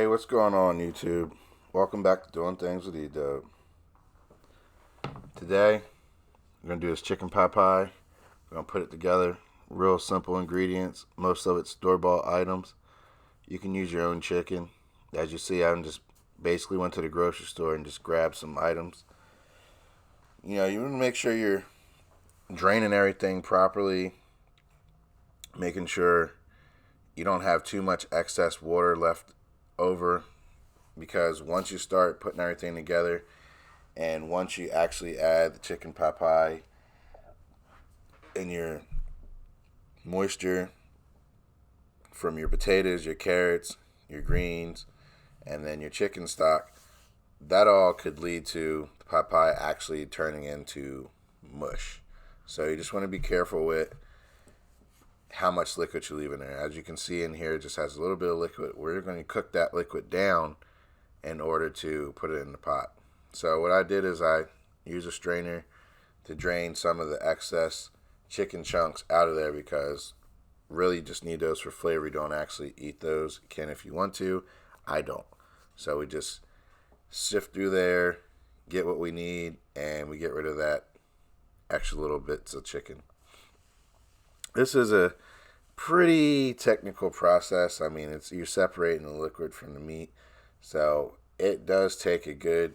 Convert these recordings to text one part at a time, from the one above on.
What's going on, YouTube? Welcome back to Doing Things with E-Dub. Today, we're going to do this chicken pot pie. We're going to put it together. Real simple ingredients. Most of it's store-bought items. You can use your own chicken. As you see, I just basically went to the grocery store and just grabbed some items. You want to make sure you're draining everything properly. Making sure you don't have too much excess water left over, because once you start putting everything together and once you actually add the chicken pot pie and your moisture from your potatoes, your carrots, your greens, and then your chicken stock, that all could lead to the pot pie actually turning into mush. So you just want to be careful with how much liquid you leave in there. As you can see in here, it just has a little bit of liquid. We're going to cook that liquid down in order to put it in the pot. So what I did is I used a strainer to drain some of the excess chicken chunks out of there, because really you just need those for flavor. You don't actually eat those. You can if you want to. I don't. So we just sift through there, get what we need, and we get rid of that extra little bits of chicken. This is a pretty technical process. I mean, you're separating the liquid from the meat, so it does take a good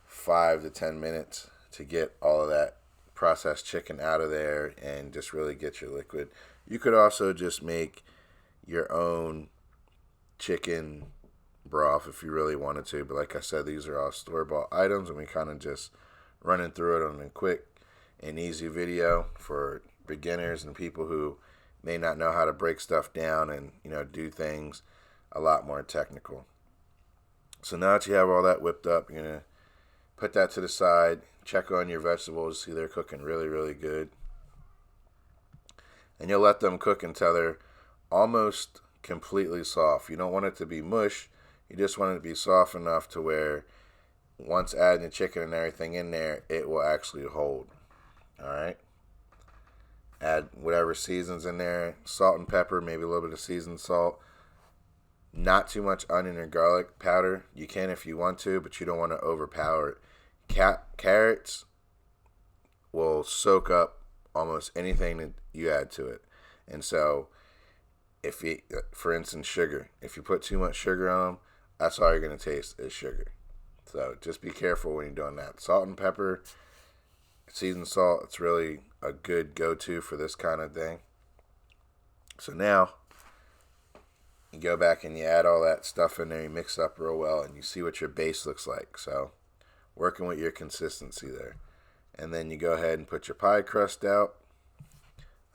5 to 10 minutes to get all of that processed chicken out of there and just really get your liquid. You could also just make your own chicken broth if you really wanted to, but like I said, these are all store-bought items, and we kind of just running through it on a quick and easy video for beginners and people who may not know how to break stuff down and do things a lot more technical. So now that you have all that whipped up, you're gonna put that to the side. Check on your vegetables, see they're cooking really good, and you'll let them cook until they're almost completely soft. You don't want it to be mush. You just want it to be soft enough to where once adding the chicken and everything in there, it will actually hold. All right. Add whatever seasons in there, salt and pepper, maybe a little bit of seasoned salt. Not too much onion or garlic powder. You can if you want to, but you don't want to overpower it. Carrots will soak up almost anything that you add to it. And so, for instance, sugar. If you put too much sugar on them, that's all you're going to taste is sugar. So just be careful when you're doing that. Salt and pepper, seasoned salt, it's really a good go-to for this kind of thing. So now you go back and you add all that stuff in there, you mix up real well, and you see what your base looks like. So working with your consistency there. And then you go ahead and put your pie crust out.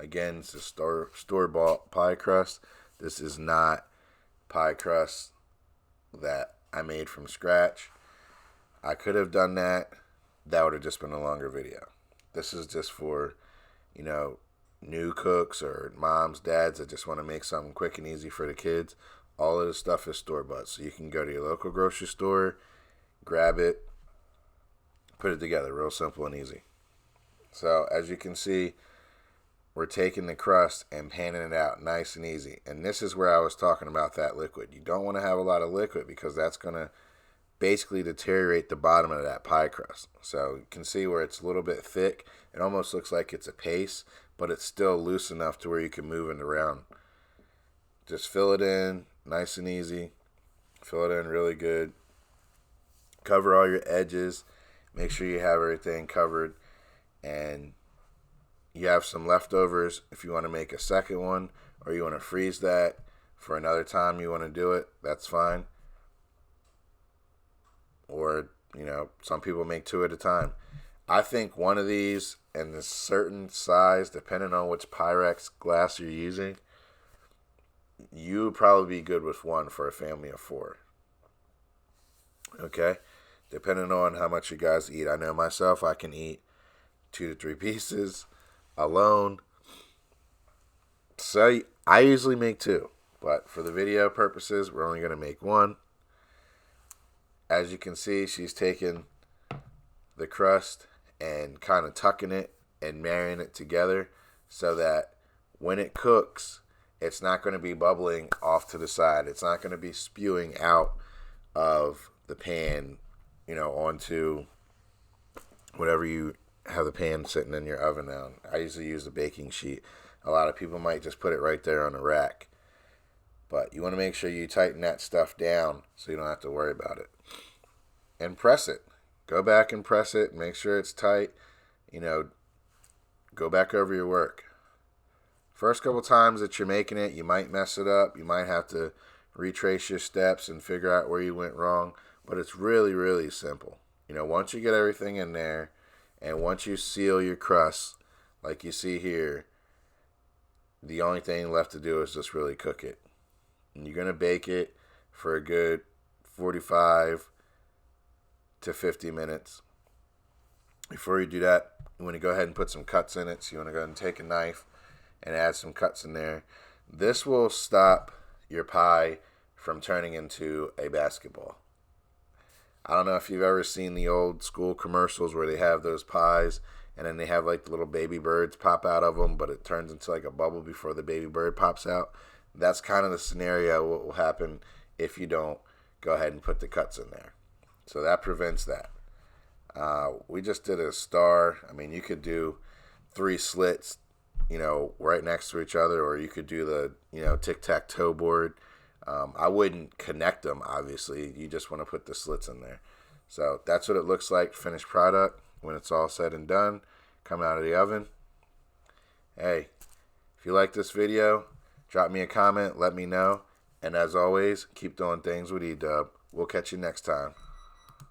Again, it's a store-bought pie crust. This is not pie crust that I made from scratch. I could have done that. That would have just been a longer video. This is just for, new cooks or moms, dads that just want to make something quick and easy for the kids. All of this stuff is store-bought. So you can go to your local grocery store, grab it, put it together. Real simple and easy. So as you can see, we're taking the crust and panning it out nice and easy. And this is where I was talking about that liquid. You don't want to have a lot of liquid, because that's going to basically deteriorate the bottom of that pie crust. So you can see where it's a little bit thick. It almost looks like it's a paste, but it's still loose enough to where you can move it around. Just fill it in nice and easy. Fill it in really good. Cover all your edges. Make sure you have everything covered. And you have some leftovers if you want to make a second one, or you want to freeze that for another time you want to do it, that's fine. Or, some people make 2 at a time. I think one of these in a certain size, depending on which Pyrex glass you're using, you would probably be good with one for a family of 4. Okay? Depending on how much you guys eat. I know myself, I can eat 2 to 3 pieces alone. So I usually make 2. But for the video purposes, we're only going to make 1. As you can see, she's taking the crust and kind of tucking it and marrying it together so that when it cooks, it's not going to be bubbling off to the side. It's not going to be spewing out of the pan, onto whatever you have the pan sitting in your oven on. I usually use the baking sheet. A lot of people might just put it right there on the rack. But you want to make sure you tighten that stuff down so you don't have to worry about it. And press it. Go back and press it. Make sure it's tight. Go back over your work. First couple times that you're making it, you might mess it up. You might have to retrace your steps and figure out where you went wrong. But it's really, really simple. Once you get everything in there, and once you seal your crust, like you see here, the only thing left to do is just really cook it. And you're going to bake it for a good 45 to 50 minutes. Before you do that, you want to go ahead and put some cuts in it. So you want to go ahead and take a knife and add some cuts in there. This will stop your pie from turning into a basketball. I don't know if you've ever seen the old school commercials where they have those pies and then they have like the little baby birds pop out of them, but it turns into like a bubble before the baby bird pops out. That's kind of the scenario what will happen if you don't go ahead and put the cuts in there. So that prevents that. We just did a star. I mean, you could do 3 slits, right next to each other, or you could do the, tic-tac-toe board. I wouldn't connect them, obviously. You just want to put the slits in there. So that's what it looks like, finished product, when it's all said and done, coming out of the oven. Hey, if you like this video, drop me a comment, let me know. And as always, keep doing things with E-Dub. We'll catch you next time.